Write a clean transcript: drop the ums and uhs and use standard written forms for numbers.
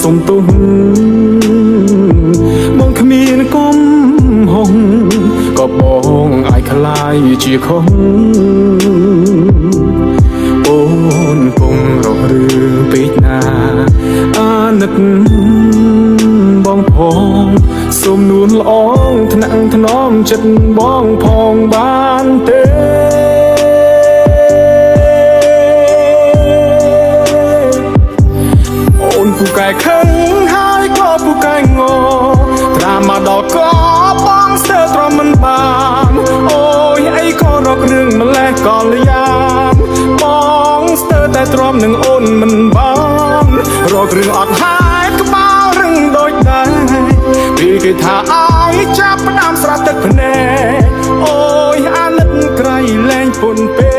សុំទុំបងគ្មានគុំហងក៏បងអាចខ្លាយជាខុសអូនគង់រករឿងពេកណាអាណិតបងផងសូមនួនល្អងថ្នាក់ថ្នមចិត្តបងផងបានទេអូនពូកែខឹងហើយក៏ពូកែងត្រាមកដល់ក៏បងស្ទើរទ្រាំមិនបានអូយអីក៏រករឿងម្លេះក៏លយ៉ាងបងស្ទើរតែទ្រាំនឹងអូនមិនបានរករឿងអត់ហើយក្បាលរឹងដូចដែរពេលគេថាអើយចាប់ផ្ដើមស្រក់ទឹកភ្នែកអូយអាណិតក្រៃលែងពុនពេ